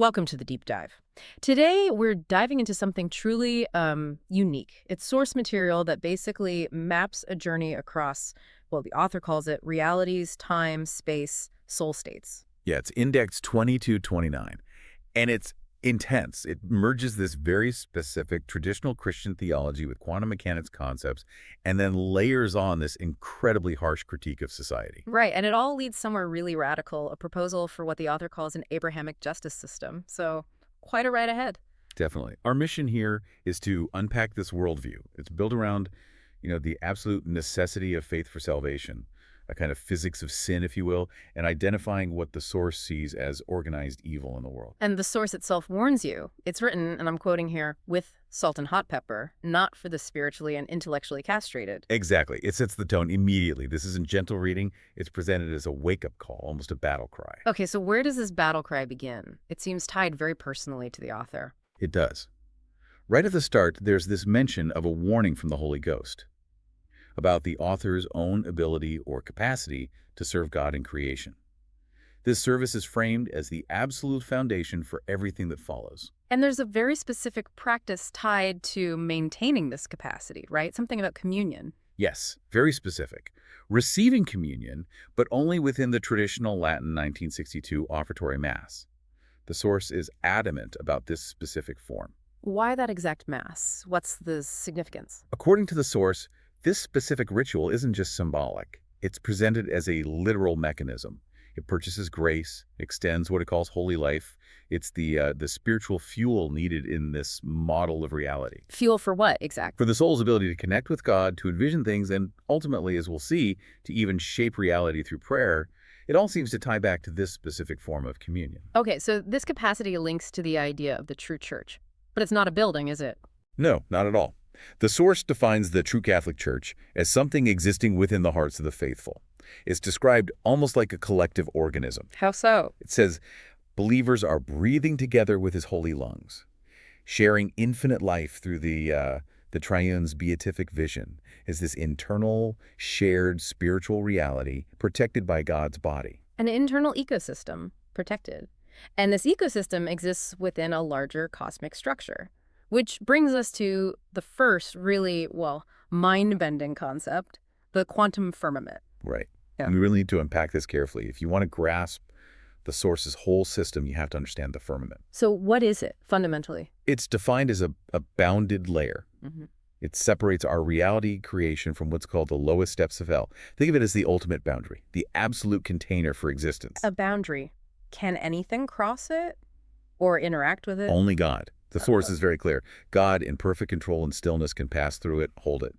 Welcome to the deep dive. Today, we're diving into something truly unique. It's source material that basically maps a journey across, well, the author calls it realities, time, space, soul states. Yeah, it's index 2229, and it's intense. It merges this very specific traditional Christian theology with quantum mechanics concepts and then layers on this incredibly harsh critique of society. Right, and it all leads somewhere really radical, a proposal for what the author calls an Abrahamic justice system. So, quite a ride ahead. Definitely. Our mission here is to unpack this worldview. It's built around, the absolute necessity of faith for salvation, a kind of physics of sin, if you will, and identifying what the source sees as organized evil in the world. And the source itself warns you. It's written, and I'm quoting here, with salt and hot pepper, not for the spiritually and intellectually castrated. Exactly. It sets the tone immediately. This isn't gentle reading. It's presented as a wake-up call, almost a battle cry. Okay, so where does this battle cry begin? It seems tied very personally to the author. It does. Right at the start, there's this mention of a warning from the Holy Ghost about the author's own ability or capacity to serve God in creation. This service is framed as the absolute foundation for everything that follows. And there's a very specific practice tied to maintaining this capacity, right? Something about communion. Yes, very specific. Receiving communion, but only within the traditional Latin 1962 offertory Mass. The source is adamant about this specific form. Why that exact Mass? What's the significance? According to the source, this specific ritual isn't just symbolic. It's presented as a literal mechanism. It purchases grace, extends what it calls holy life. It's the spiritual fuel needed in this model of reality. Fuel for what, exactly? For the soul's ability to connect with God, to envision things, and ultimately, as we'll see, to even shape reality through prayer. It all seems to tie back to this specific form of communion. Okay, so this capacity links to the idea of the true church. But it's not a building, is it? No, not at all. The source defines the true Catholic Church as something existing within the hearts of the faithful. It's described almost like a collective organism. How so? It says, believers are breathing together with his holy lungs, sharing infinite life through the triune's beatific vision as this internal, shared spiritual reality protected by God's body. An internal ecosystem, protected. And this ecosystem exists within a larger cosmic structure. Which brings us to the first really, mind-bending concept, the quantum firmament. Right. Yeah. And we really need to unpack this carefully. If you want to grasp the source's whole system, you have to understand the firmament. So what is it, fundamentally? It's defined as a bounded layer. Mm-hmm. It separates our reality creation from what's called the lowest steps of hell. Think of it as the ultimate boundary, the absolute container for existence. A boundary. Can anything cross it or interact with it? Only God. The source is very clear. God, in perfect control and stillness, can pass through it, hold it.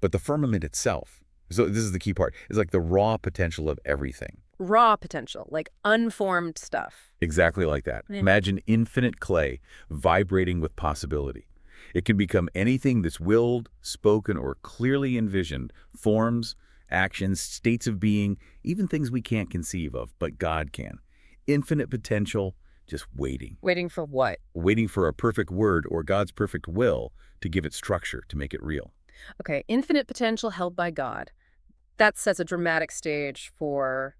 But the firmament itself, so this is the key part, is like the raw potential of everything. Raw potential, like unformed stuff. Exactly like that. Yeah. Imagine infinite clay vibrating with possibility. It can become anything that's willed, spoken, or clearly envisioned, forms, actions, states of being, even things we can't conceive of, but God can. Infinite potential, just waiting. Waiting for what? Waiting for a perfect word or God's perfect will to give it structure, to make it real. Okay, infinite potential held by God. That sets a dramatic stage for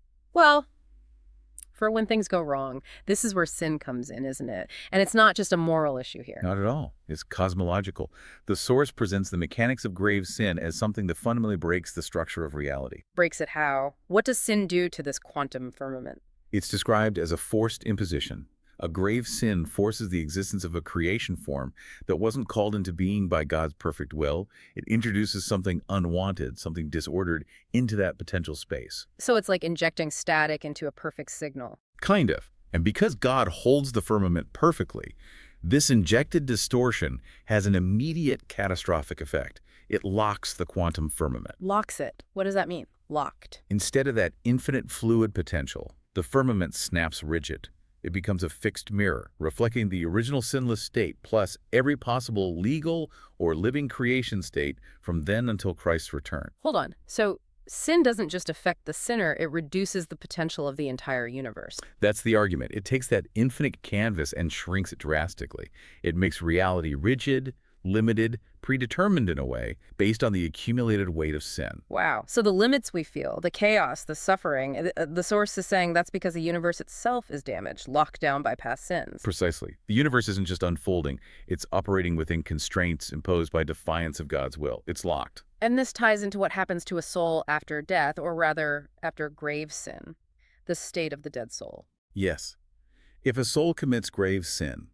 when things go wrong. This is where sin comes in, isn't it? And it's not just a moral issue here. Not at all. It's cosmological. The source presents the mechanics of grave sin as something that fundamentally breaks the structure of reality. Breaks it how? What does sin do to this quantum firmament? It's described as a forced imposition. A grave sin forces the existence of a creation form that wasn't called into being by God's perfect will. It introduces something unwanted, something disordered, into that potential space. So it's like injecting static into a perfect signal. Kind of. And because God holds the firmament perfectly, this injected distortion has an immediate catastrophic effect. It locks the quantum firmament. Locks it. What does that mean? Locked. Instead of that infinite fluid potential, the firmament snaps rigid. It becomes a fixed mirror, reflecting the original sinless state, plus every possible legal or living creation state from then until Christ's return. Hold on. So sin doesn't just affect the sinner, it reduces the potential of the entire universe. That's the argument. It takes that infinite canvas and shrinks it drastically. It makes reality rigid, limited, predetermined in a way, based on the accumulated weight of sin. Wow. So the limits we feel, the chaos, the suffering, the source is saying that's because the universe itself is damaged, locked down by past sins. Precisely. The universe isn't just unfolding, it's operating within constraints imposed by defiance of God's will. It's locked. And this ties into what happens to a soul after death, or rather, after grave sin, the state of the dead soul. Yes. If a soul commits grave sin,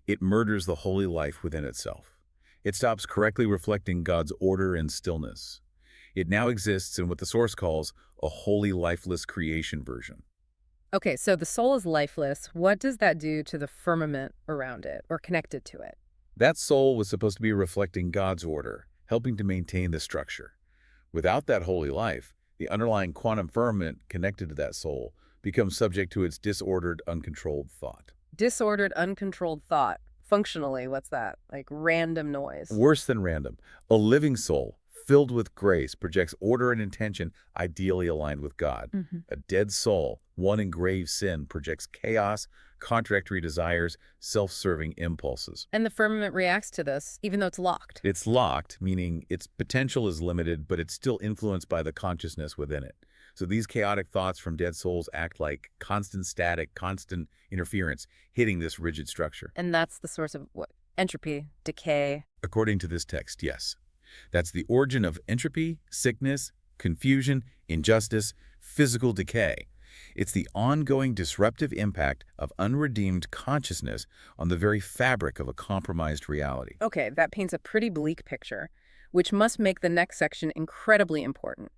it murders the holy life within itself. It stops correctly reflecting God's order and stillness. It now exists in what the Source calls a holy lifeless creation version. Okay, so the soul is lifeless. What does that do to the firmament around it, or connected to it? That soul was supposed to be reflecting God's order, helping to maintain the structure. Without that holy life, the underlying quantum firmament connected to that soul becomes subject to its disordered, uncontrolled thought. Disordered, uncontrolled thought. Functionally, what's that? Like random noise. Worse than random, a living soul, filled with grace, projects order and intention ideally aligned with God. A dead soul, one in grave sin, projects chaos, contradictory desires, self-serving impulses. And the firmament reacts to this, even though it's locked. It's locked, meaning its potential is limited, but it's still influenced by the consciousness within it. So these chaotic thoughts from dead souls act like constant static, constant interference, hitting this rigid structure. And that's the source of what? Entropy, decay. According to this text, yes. That's the origin of entropy, sickness, confusion, injustice, physical decay. It's the ongoing disruptive impact of unredeemed consciousness on the very fabric of a compromised reality. Okay, that paints a pretty bleak picture, which must make the next section incredibly important.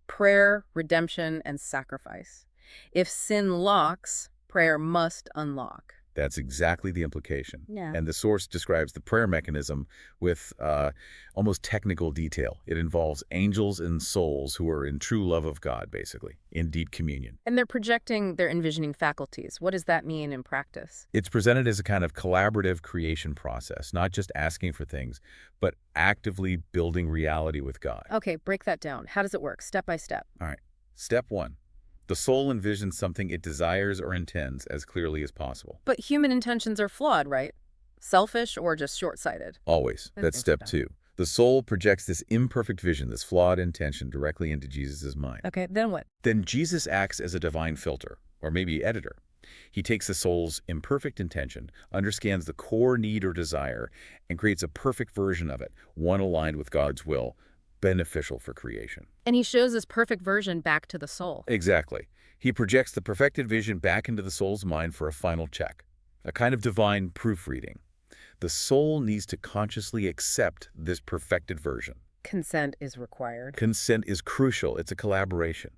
Prayer, redemption, and sacrifice. If sin locks, prayer must unlock. That's exactly the implication. Yeah. And the Source describes the prayer mechanism with almost technical detail. It involves angels and souls who are in true love of God, basically, in deep communion. And they're projecting their envisioning faculties. What does that mean in practice? It's presented as a kind of collaborative creation process, not just asking for things, but actively building reality with God. Okay, break that down. How does it work, step by step? All right. Step 1. The soul envisions something it desires or intends as clearly as possible. But human intentions are flawed, right? Selfish or just short-sighted? Always. That's step 2. The soul projects this imperfect vision, this flawed intention, directly into Jesus' mind. Okay, then what? Then Jesus acts as a divine filter, or maybe editor. He takes the soul's imperfect intention, understands the core need or desire, and creates a perfect version of it, one aligned with God's will, beneficial for creation. And he shows this perfect version back to the soul. Exactly. He projects the perfected vision back into the soul's mind for a final check, a kind of divine proofreading. The soul needs to consciously accept this perfected version. Consent is required. Consent is crucial. It's a collaboration.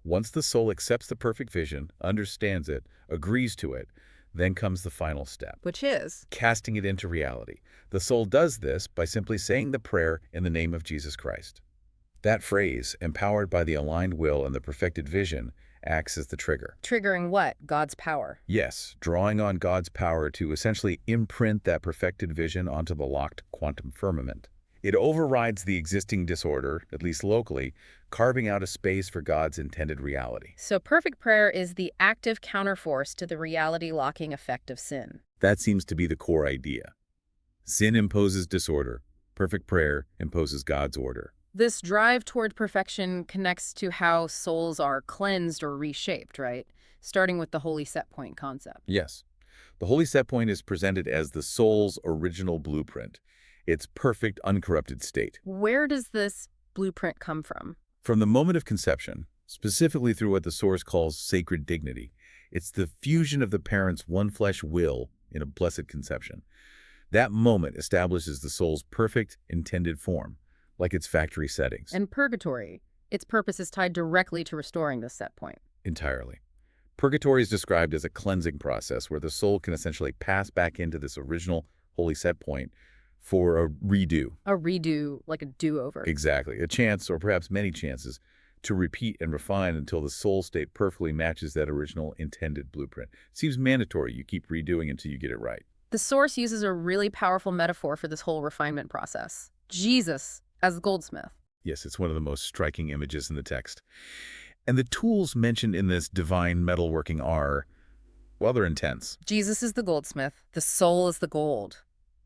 Once the soul accepts the perfect vision, understands it, agrees to it, then comes the final step. Which is? Casting it into reality. The soul does this by simply saying the prayer in the name of Jesus Christ. That phrase, empowered by the aligned will and the perfected vision, acts as the trigger. Triggering what? God's power. Yes, drawing on God's power to essentially imprint that perfected vision onto the locked quantum firmament. It overrides the existing disorder, at least locally, carving out a space for God's intended reality. So perfect prayer is the active counterforce to the reality-locking effect of sin. That seems to be the core idea. Sin imposes disorder. Perfect prayer imposes God's order. This drive toward perfection connects to how souls are cleansed or reshaped, right? Starting with the holy set point concept. Yes. The holy set point is presented as the soul's original blueprint, its perfect, uncorrupted state. Where does this blueprint come from? From the moment of conception, specifically through what the Source calls sacred dignity, it's the fusion of the parent's one-flesh will in a blessed conception. That moment establishes the soul's perfect, intended form, like its factory settings. And purgatory, its purpose is tied directly to restoring this set point. Entirely. Purgatory is described as a cleansing process where the soul can essentially pass back into this original holy set point for a redo. A redo, like a do-over. Exactly. A chance, or perhaps many chances, to repeat and refine until the soul state perfectly matches that original intended blueprint. It seems mandatory. You keep redoing until you get it right. The Source uses a really powerful metaphor for this whole refinement process. Jesus as the goldsmith. Yes, it's one of the most striking images in the text. And the tools mentioned in this divine metalworking are, well, they're intense. Jesus is the goldsmith. The soul is the gold.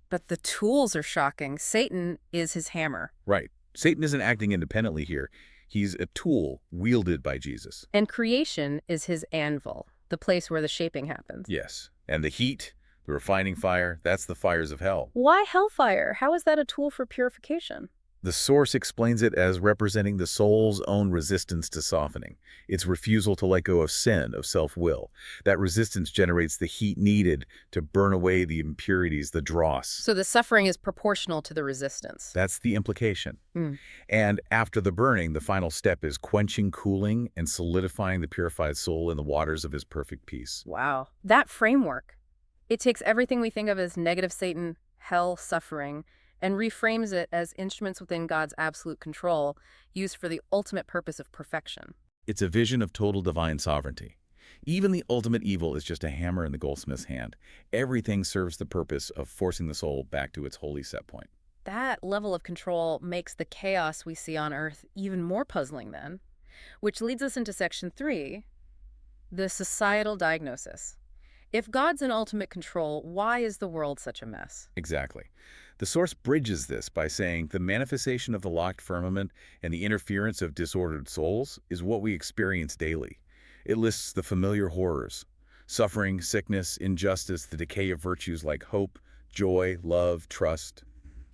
But the tools are shocking. Satan is his hammer. Right. Satan isn't acting independently here. He's a tool wielded by Jesus. And creation is his anvil, the place where the shaping happens. Yes. And the heat, the refining fire, that's the fires of hell. Why hellfire? How is that a tool for purification? The Source explains it as representing the soul's own resistance to softening, its refusal to let go of sin, of self-will. That resistance generates the heat needed to burn away the impurities, the dross. So the suffering is proportional to the resistance. That's the implication. Mm. And after the burning, the final step is quenching, cooling, and solidifying the purified soul in the waters of his perfect peace. Wow. That framework, it takes everything we think of as negative Satan, hell, suffering, and reframes it as instruments within God's absolute control, used for the ultimate purpose of perfection. It's a vision of total divine sovereignty. Even the ultimate evil is just a hammer in the goldsmith's hand. Everything serves the purpose of forcing the soul back to its holy set point. That level of control makes the chaos we see on Earth even more puzzling then, which leads us into Section 3, the societal diagnosis. If God's in ultimate control, why is the world such a mess? Exactly. The Source bridges this by saying the manifestation of the locked firmament and the interference of disordered souls is what we experience daily. It lists the familiar horrors: suffering, sickness, injustice, the decay of virtues like hope, joy, love, trust,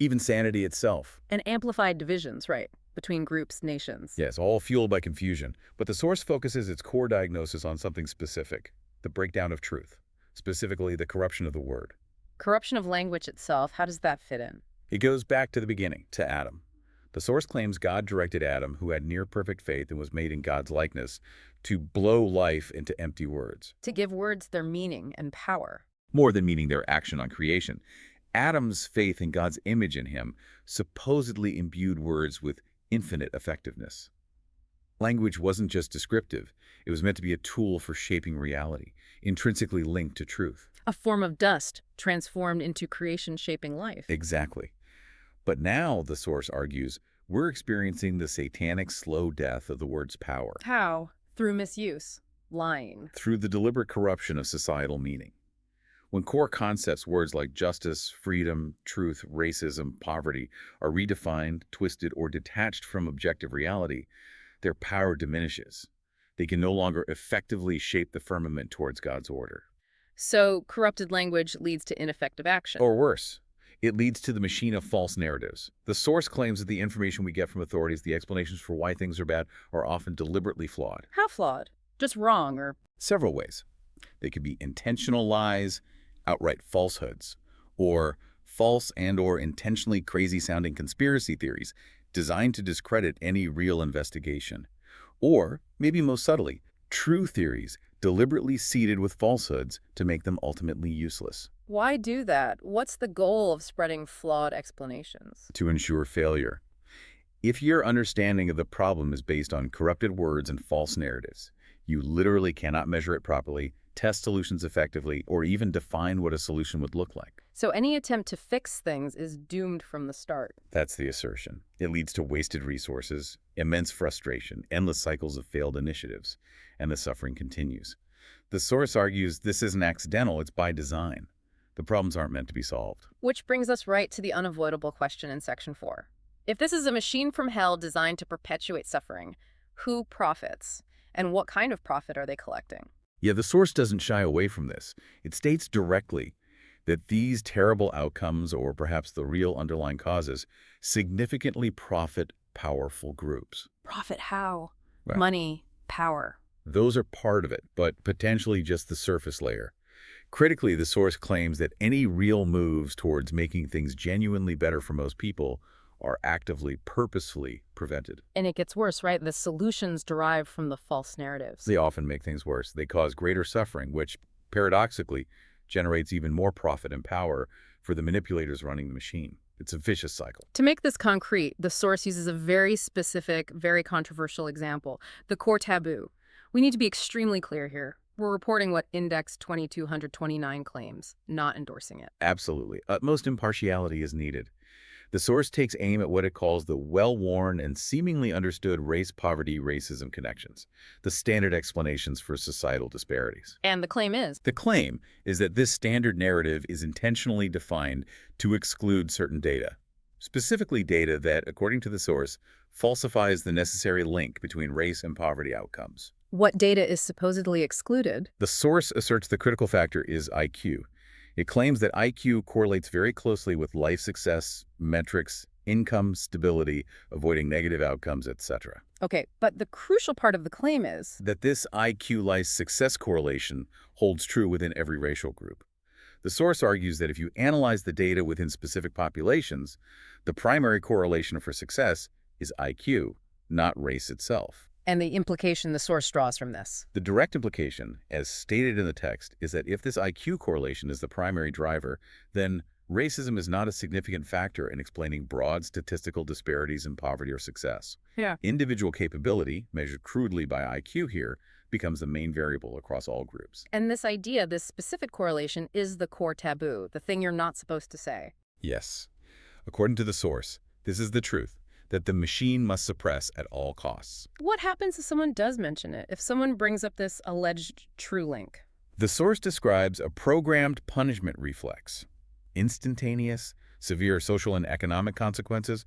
even sanity itself. And amplified divisions, right, between groups, nations. Yes, all fueled by confusion. But the Source focuses its core diagnosis on something specific: the breakdown of truth, specifically the corruption of the word. Corruption of language itself, how does that fit in? It goes back to the beginning, to Adam. The Source claims God directed Adam, who had near-perfect faith and was made in God's likeness, to blow life into empty words. To give words their meaning and power. More than meaning their action on creation. Adam's faith in God's image in him supposedly imbued words with infinite effectiveness. Language wasn't just descriptive. It was meant to be a tool for shaping reality, intrinsically linked to truth. A form of dust transformed into creation-shaping life. Exactly. But now, the Source argues, we're experiencing the satanic slow death of the word's power. How? Through misuse, lying. Through the deliberate corruption of societal meaning. When core concepts, words like justice, freedom, truth, racism, poverty, are redefined, twisted, or detached from objective reality, their power diminishes. They can no longer effectively shape the firmament towards God's order. So, corrupted language leads to ineffective action. Or worse, it leads to the machine of false narratives. The Source claims that the information we get from authorities, the explanations for why things are bad, are often deliberately flawed. How flawed? Just wrong, or... Several ways. They could be intentional lies, outright falsehoods, or false and/or intentionally crazy-sounding conspiracy theories designed to discredit any real investigation. Or, maybe most subtly, true theories deliberately seeded with falsehoods to make them ultimately useless. Why do that? What's the goal of spreading flawed explanations? To ensure failure. If your understanding of the problem is based on corrupted words and false narratives, you literally cannot measure it properly, test solutions effectively, or even define what a solution would look like. So any attempt to fix things is doomed from the start. That's the assertion. It leads to wasted resources, immense frustration, endless cycles of failed initiatives, and the suffering continues. The Source argues this isn't accidental, it's by design. The problems aren't meant to be solved. Which brings us right to the unavoidable question in Section 4. If this is a machine from hell designed to perpetuate suffering, who profits? And what kind of profit are they collecting? Yeah, the Source doesn't shy away from this. It states directly that these terrible outcomes, or perhaps the real underlying causes, significantly profit powerful groups. Profit how? Well, Money, power. those are part of it, but potentially just the surface layer. Critically, the Source claims that any real moves towards making things genuinely better for most people are actively, purposefully prevented. And it gets worse, right? The solutions derive from the false narratives. They often make things worse. They cause greater suffering, which, paradoxically, generates even more profit and power for the manipulators running the machine. It's a vicious cycle. To make this concrete, the Source uses a very specific, very controversial example, the core taboo. We need to be extremely clear here. We're reporting what Index 2229 claims, not endorsing it. Absolutely. Utmost impartiality is needed. The source takes aim at what it calls the well-worn and seemingly understood race-poverty-racism connections, the standard explanations for societal disparities. And the claim is, The claim is that this standard narrative is intentionally defined to exclude certain data, specifically data that, according to the source, falsifies the necessary link between race and poverty outcomes. what data is supposedly excluded? The source asserts the critical factor is IQ. It claims that IQ correlates very closely with life success, metrics, income stability, avoiding negative outcomes, etc. Okay, but the crucial part of the claim is, That this IQ-life success correlation holds true within every racial group. The source argues that if you analyze the data within specific populations, the primary correlation for success is IQ, not race itself. and the implication the source draws from this. The direct implication, as stated in the text, is that if this IQ correlation is the primary driver, then racism is not a significant factor in explaining broad statistical disparities in poverty or success. Yeah. Individual capability, measured crudely by IQ here, becomes the main variable across all groups. And this idea, this specific correlation, is the core taboo, the thing you're not supposed to say. Yes. According to the source, this is the truth that the machine must suppress at all costs. What happens if someone does mention it, if someone brings up this alleged true link? The source describes a programmed punishment reflex. Instantaneous, severe social and economic consequences,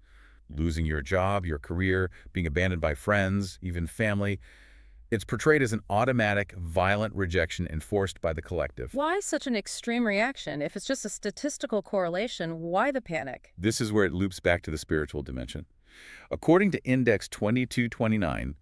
losing your job, your career, being abandoned by friends, even family. It's portrayed as an automatic, violent rejection enforced by the collective. Why such an extreme reaction? If it's just a statistical correlation, why the panic? This is where it loops back to the spiritual dimension. According to Index 2229,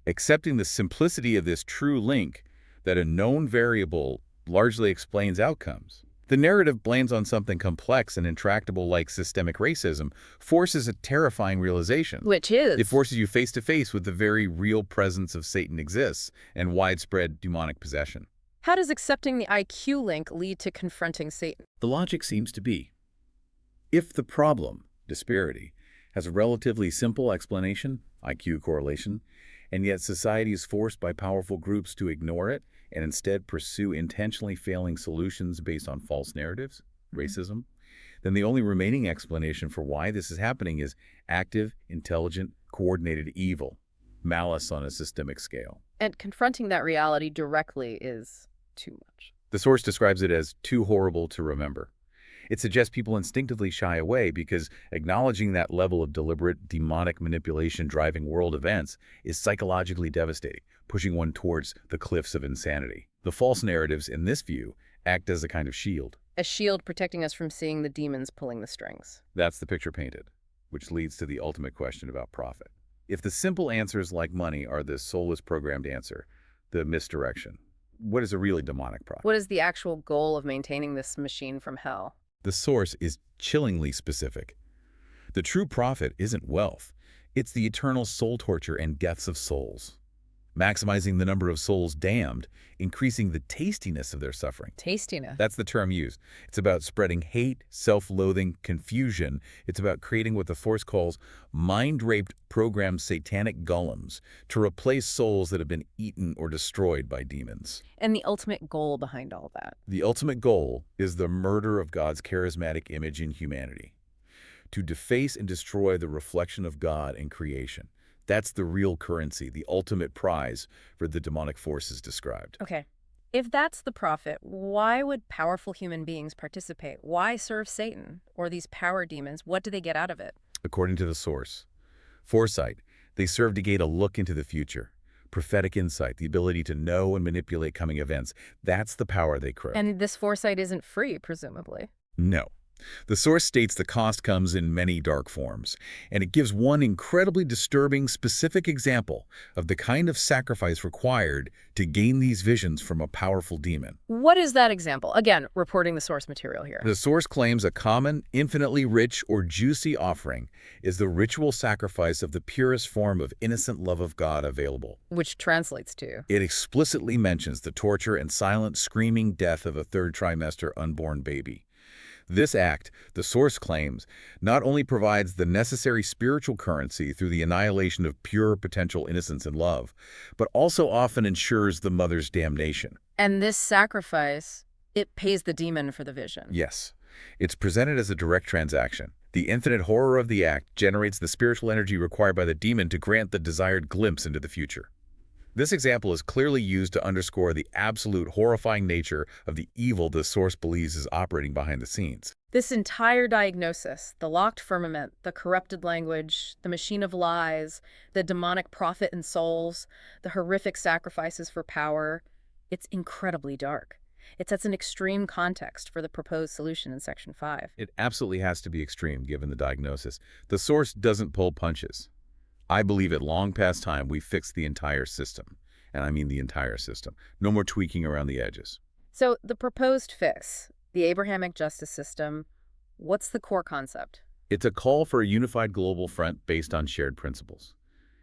accepting the simplicity of this true link that a known variable largely explains outcomes, the narrative blames on something complex and intractable like systemic racism forces a terrifying realization. Which is? It forces you face to face with the very real presence of Satan exists and widespread demonic possession. How does accepting the IQ link lead to confronting Satan? The logic seems to be, if the problem, disparity, has a relatively simple explanation, IQ correlation, and yet society is forced by powerful groups to ignore it and instead pursue intentionally failing solutions based on false narratives, racism, then the only remaining explanation for why this is happening is active, intelligent, coordinated evil, malice on a systemic scale. And confronting that reality directly is too much. The source describes it as too horrible to remember. It suggests people instinctively shy away because acknowledging that level of deliberate, demonic manipulation driving world events is psychologically devastating, pushing one towards the cliffs of insanity. The false narratives, in this view, act as a kind of shield. A shield protecting us from seeing the demons pulling the strings. That's the picture painted, which leads to the ultimate question about profit. If the simple answers like money are the soulless programmed answer, the misdirection, what is a really demonic profit? What is the actual goal of maintaining this machine from hell? The source is chillingly specific. The true profit isn't wealth. It's the eternal soul torture and deaths of souls. Maximizing the number of souls damned, increasing the tastiness of their suffering. Tastiness. That's the term used. It's about spreading hate, self-loathing, confusion. It's about creating what the Force calls mind-raped programmed satanic golems to replace souls that have been eaten or destroyed by demons. And the ultimate goal behind all that. The ultimate goal is the murder of God's charismatic image in humanity, to deface and destroy the reflection of God in creation. That's the real currency, the ultimate prize for the demonic forces described. Okay. If that's the profit, why would powerful human beings participate? Why serve Satan or these power demons? What do they get out of it? According to the source, foresight, they serve to gain a look into the future. Prophetic insight, the ability to know and manipulate coming events. That's the power they crave. And this foresight isn't free, presumably. No. The source states the cost comes in many dark forms, and it gives one incredibly disturbing, specific example of the kind of sacrifice required to gain these visions from a powerful demon. What is that example? Again, reporting the source material here. The source claims a common, infinitely rich or juicy offering is the ritual sacrifice of the purest form of innocent love of God available. Which translates to? It explicitly mentions the torture and silent, screaming death of a third trimester unborn baby. This act, the source claims, not only provides the necessary spiritual currency through the annihilation of pure potential innocence and love, but also often ensures the mother's damnation. And this sacrifice, it pays the demon for the vision. Yes. It's presented as a direct transaction. The infinite horror of the act generates the spiritual energy required by the demon to grant the desired glimpse into the future. This example is clearly used to underscore the absolute horrifying nature of the evil the source believes is operating behind the scenes. This entire diagnosis, the locked firmament, the corrupted language, the machine of lies, the demonic prophet and souls, the horrific sacrifices for power, it's incredibly dark. It sets an extreme context for the proposed solution in Section 5. It absolutely has to be extreme given the diagnosis. The source doesn't pull punches. I believe at long past time we fixed the entire system. And I mean the entire system. No more tweaking around the edges. So the proposed fix, the Abrahamic justice system, what's the core concept? It's a call for a unified global front based on shared principles.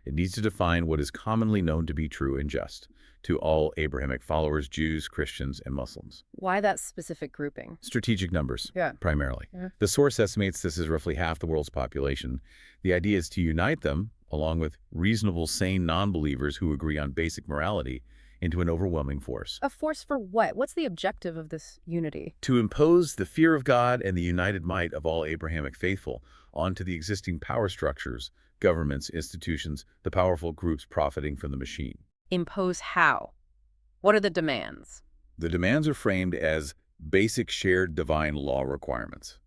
It needs to define what is commonly known to be true and just to all Abrahamic followers, Jews, Christians, and Muslims. Why that specific grouping? Strategic numbers, Yeah. primarily. Yeah. The source estimates this is roughly half the world's population. The idea is to unite them, along with reasonable, sane non-believers who agree on basic morality, into an overwhelming force. A force for what? What's the objective of this unity? To impose the fear of God and the united might of all Abrahamic faithful onto the existing power structures, governments, institutions, the powerful groups profiting from the machine. Impose how? What are the demands? The demands are framed as basic shared divine law requirements.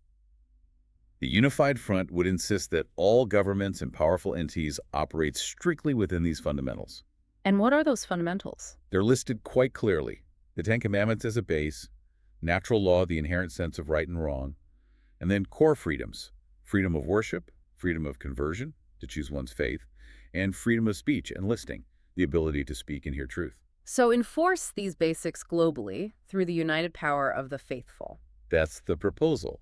The unified front would insist that all governments and powerful entities operate strictly within these fundamentals. And what are those fundamentals? They're listed quite clearly. The Ten Commandments as a base, natural law, the inherent sense of right and wrong, and then core freedoms, freedom of worship, freedom of conversion, to choose one's faith, and freedom of speech and listing, the ability to speak and hear truth. So enforce these basics globally through the united power of the faithful. That's the proposal.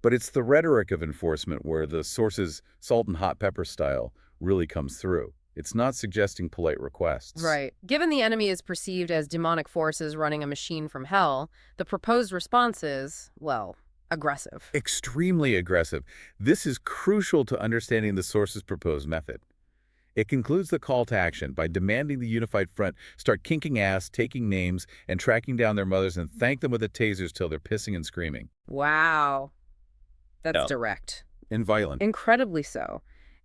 But it's the rhetoric of enforcement where the source's salt and hot pepper style really comes through. It's not suggesting polite requests. Right. Given the enemy is perceived as demonic forces running a machine from hell, the proposed response is, well, aggressive. Extremely aggressive. This is crucial to understanding the source's proposed method. It concludes the call to action by demanding the unified front start kinking ass, taking names, and tracking down their mothers and thank them with the tasers till they're pissing and screaming. Wow. That's Yeah. direct. And violent. Incredibly so.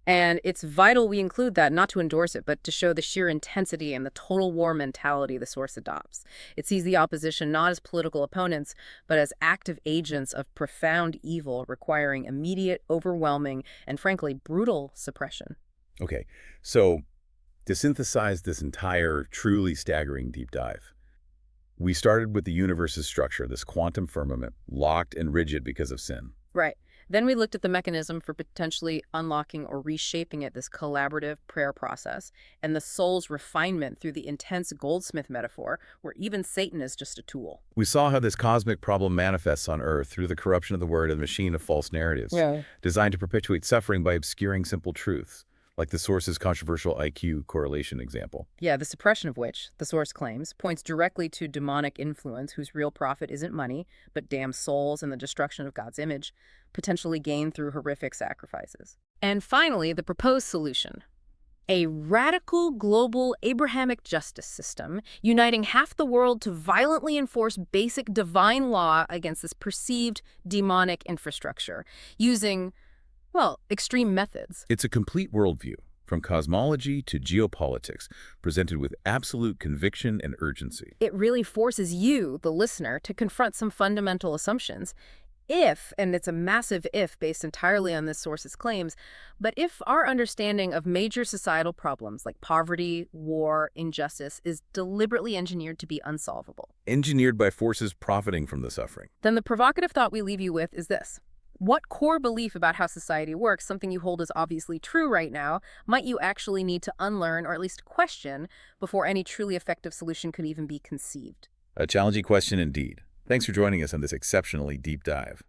And it's vital we include that, not to endorse it, but to show the sheer intensity and the total war mentality the source adopts. It sees the opposition not as political opponents, but as active agents of profound evil requiring immediate, overwhelming, and frankly, brutal suppression. Okay, so to synthesize this entire truly staggering deep dive, we started with the universe's structure, this quantum firmament, locked and rigid because of sin. Right. Then we looked at the mechanism for potentially unlocking or reshaping it, this collaborative prayer process, and the soul's refinement through the intense goldsmith metaphor, where even Satan is just a tool. We saw how this cosmic problem manifests on Earth through the corruption of the word and the machine of false narratives, designed to perpetuate suffering by obscuring simple truths, like the source's controversial IQ correlation example. Yeah, the suppression of which, the source claims, points directly to demonic influence whose real profit isn't money, but damned souls and the destruction of God's image, potentially gained through horrific sacrifices. And finally, the proposed solution. A radical global Abrahamic justice system uniting half the world to violently enforce basic divine law against this perceived demonic infrastructure, using, well, extreme methods. It's a complete worldview, from cosmology to geopolitics, presented with absolute conviction and urgency. It really forces you, the listener, to confront some fundamental assumptions. If, and it's a massive if based entirely on this source's claims, but if our understanding of major societal problems like poverty, war, injustice is deliberately engineered to be unsolvable, Engineered by forces profiting from the suffering. then the provocative thought we leave you with is this. What core belief about how society works, something you hold as obviously true right now, might you actually need to unlearn or at least question before any truly effective solution could even be conceived? A challenging question indeed. Thanks for joining us on this exceptionally deep dive.